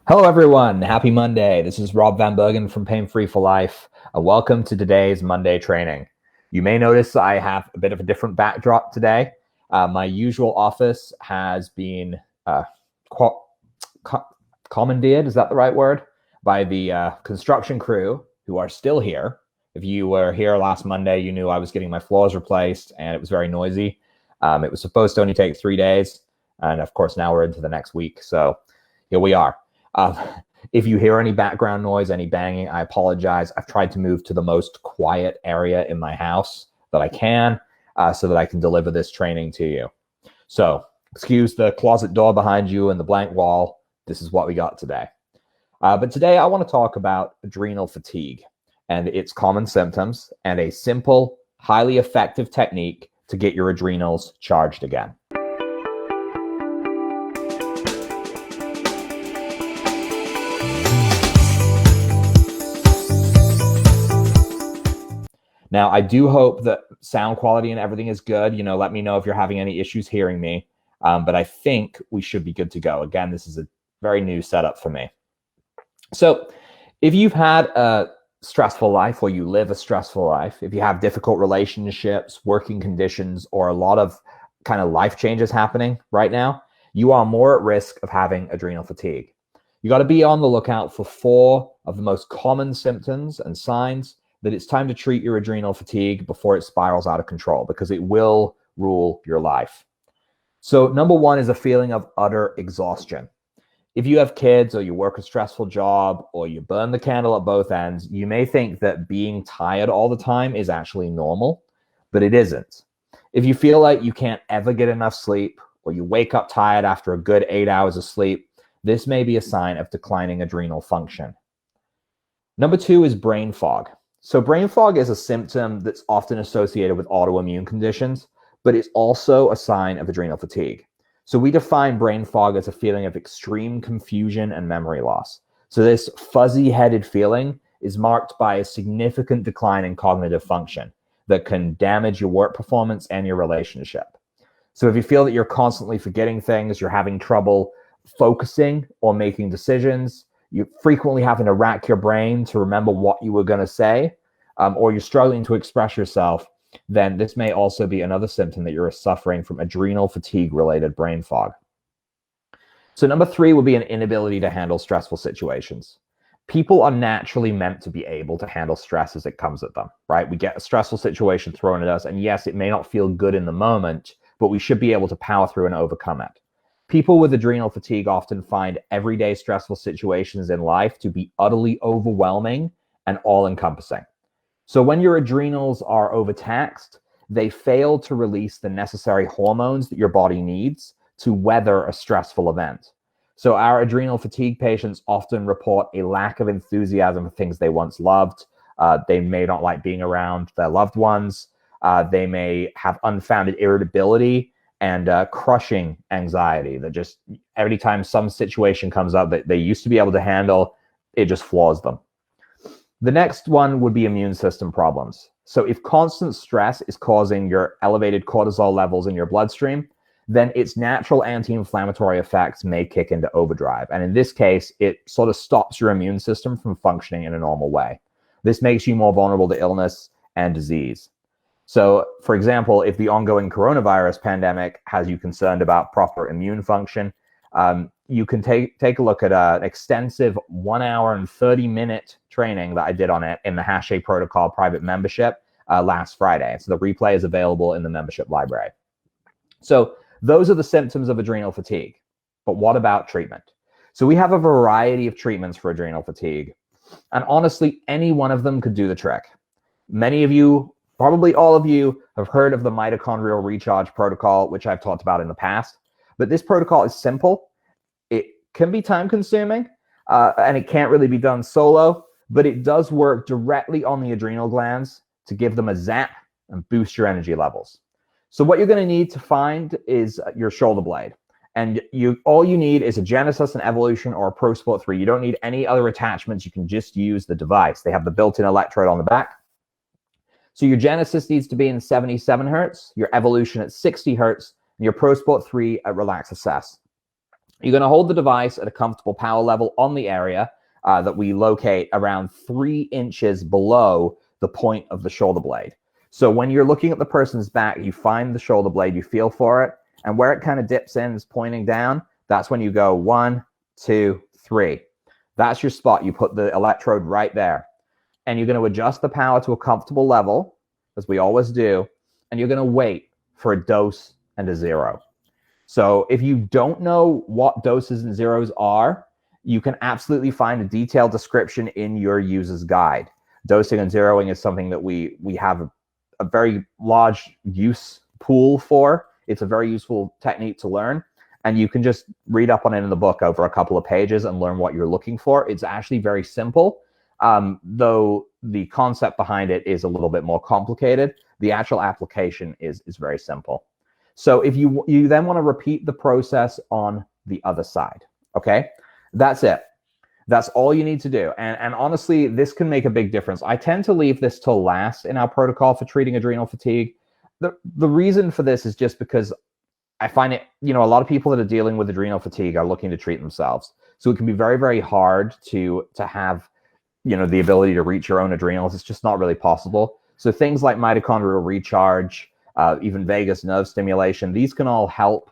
Hello, everyone. Happy Monday. This is Rob Van Bergen from Pain Free for Life. Welcome to today's Monday training. You may notice I have a bit of a different backdrop today. My usual office has been commandeered, is that the right word? By the construction crew who are still here. If you were here last Monday, you knew I was getting my floors replaced and it was very noisy. It was supposed to only take 3 days. And of course, now we're into the next week. So here we are. Um, if you hear any background noise, any banging, I apologize. I've tried to move to the most quiet area in my house that I can so that I can deliver this training to you. So excuse the closet door behind you and the blank wall. This is what we got today. But today I want to talk about adrenal fatigue and its common symptoms and a simple, highly effective technique to get your adrenals charged again. Now, I do hope that sound quality and everything is good. Let me know if you're having any issues hearing me. But I think we should be good to go. Again, this is a very new setup for me. So if you've had a stressful life or you live a stressful life, if you have difficult relationships, working conditions, or a lot of kind of life changes happening right now, you are more at risk of having adrenal fatigue. You got to be on the lookout for 4 of the most common symptoms and signs that it's time to treat your adrenal fatigue before it spirals out of control, because it will rule your life. So number 1 is a feeling of utter exhaustion. If you have kids or you work a stressful job or you burn the candle at both ends, you may think that being tired all the time is actually normal, but it isn't. If you feel like you can't ever get enough sleep or you wake up tired after a good 8 hours of sleep, this may be a sign of declining adrenal function. Number 2 is brain fog. So brain fog is a symptom that's often associated with autoimmune conditions, but it's also a sign of adrenal fatigue. So we define brain fog as a feeling of extreme confusion and memory loss. So this fuzzy-headed feeling is marked by a significant decline in cognitive function that can damage your work performance and your relationship. So if you feel that you're constantly forgetting things, you're having trouble focusing or making decisions, you frequently having to rack your brain to remember what you were going to say, or you're struggling to express yourself, then this may also be another symptom that you're suffering from adrenal fatigue-related brain fog. So number 3 would be an inability to handle stressful situations. People are naturally meant to be able to handle stress as it comes at them, right? We get a stressful situation thrown at us, and yes, it may not feel good in the moment, but we should be able to power through and overcome it. People with adrenal fatigue often find everyday stressful situations in life to be utterly overwhelming and all-encompassing. So when your adrenals are overtaxed, they fail to release the necessary hormones that your body needs to weather a stressful event. So our adrenal fatigue patients often report a lack of enthusiasm for things they once loved. They may not like being around their loved ones. They may have unfounded irritability and crushing anxiety that just every time some situation comes up that they used to be able to handle, it just floors them. The next one would be immune system problems. So if constant stress is causing your elevated cortisol levels in your bloodstream, then its natural anti-inflammatory effects may kick into overdrive. And in this case, it sort of stops your immune system from functioning in a normal way. This makes you more vulnerable to illness and disease. So, for example, if the ongoing coronavirus pandemic has you concerned about proper immune function, you can take a look at an extensive 1 hour and 30-minute training that I did on it in the Hache Protocol private membership last Friday. So the replay is available in the membership library. So those are the symptoms of adrenal fatigue. But what about treatment? So we have a variety of treatments for adrenal fatigue. And honestly, any one of them could do the trick. Many of you, probably all of you, have heard of the mitochondrial recharge protocol, which I've talked about in the past. But this protocol is simple. It can be time consuming and it can't really be done solo, but it does work directly on the adrenal glands to give them a zap and boost your energy levels. So what you're going to need to find is your shoulder blade. And all you need is a Genesis, an Evolution, or a Pro Sport 3. You don't need any other attachments. You can just use the device. They have the built-in electrode on the back. So your Genesis needs to be in 77 hertz, your Evolution at 60 hertz, and your Pro Sport 3 at Relax Assess. You're going to hold the device at a comfortable power level on the area that we locate around 3 inches below the point of the shoulder blade. So when you're looking at the person's back, you find the shoulder blade, you feel for it, and where it kind of dips in is pointing down. That's when you go 1, 2, 3. That's your spot. You put the electrode right there. And you're going to adjust the power to a comfortable level, as we always do, and you're going to wait for a dose and a zero. So if you don't know what doses and zeros are, you can absolutely find a detailed description in your user's guide. Dosing and zeroing is something that we have a very large use pool for. It's a very useful technique to learn, and you can just read up on it in the book over a couple of pages and learn what you're looking for. It's actually very simple, though the concept behind it is a little bit more complicated. The actual application is very simple. So if you then want to repeat the process on the other side, okay? That's it. That's all you need to do. And honestly, this can make a big difference. I tend to leave this till last in our protocol for treating adrenal fatigue. The reason for this is just because I find it, a lot of people that are dealing with adrenal fatigue are looking to treat themselves. So it can be very, very hard to have, the ability to reach your own adrenals. It's just not really possible. So things like mitochondrial recharge, even vagus nerve stimulation, these can all help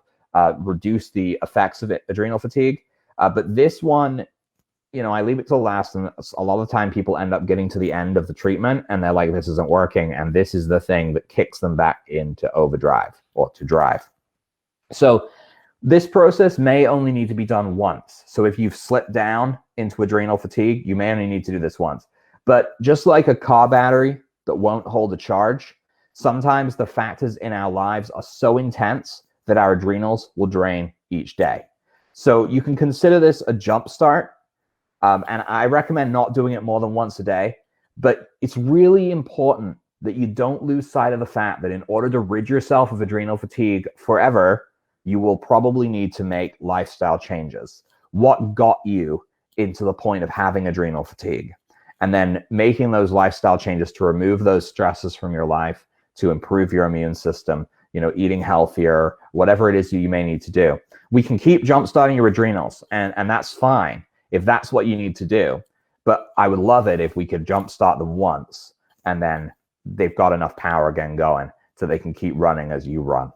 reduce the effects of adrenal fatigue. But this one, I leave it till last, and a lot of the time people end up getting to the end of the treatment and they're like, this isn't working. And this is the thing that kicks them back into overdrive or to drive. So this process may only need to be done once. So if you've slipped down into adrenal fatigue, you may only need to do this once. But just like a car battery that won't hold a charge, sometimes the factors in our lives are so intense that our adrenals will drain each day. So you can consider this a jump start. And I recommend not doing it more than once a day. But it's really important that you don't lose sight of the fact that in order to rid yourself of adrenal fatigue forever, you will probably need to make lifestyle changes. What got you into the point of having adrenal fatigue? And then making those lifestyle changes to remove those stresses from your life, to improve your immune system, eating healthier, whatever it is you may need to do. We can keep jumpstarting your adrenals, and that's fine if that's what you need to do. But I would love it if we could jumpstart them once, and then they've got enough power again going so they can keep running as you run.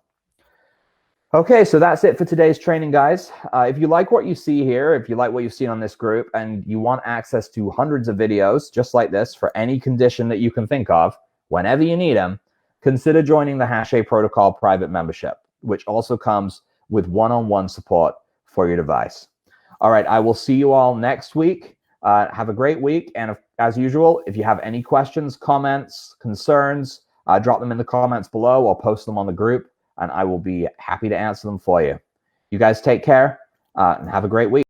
Okay, so that's it for today's training, guys. If you like what you see here, if you like what you've seen on this group, and you want access to hundreds of videos just like this for any condition that you can think of, whenever you need them, consider joining the Hache Protocol private membership, which also comes with one-on-one support for your device. All right, I will see you all next week. Have a great week. And as usual, if you have any questions, comments, concerns, drop them in the comments below or post them on the group, and I will be happy to answer them for you. You guys take care and have a great week.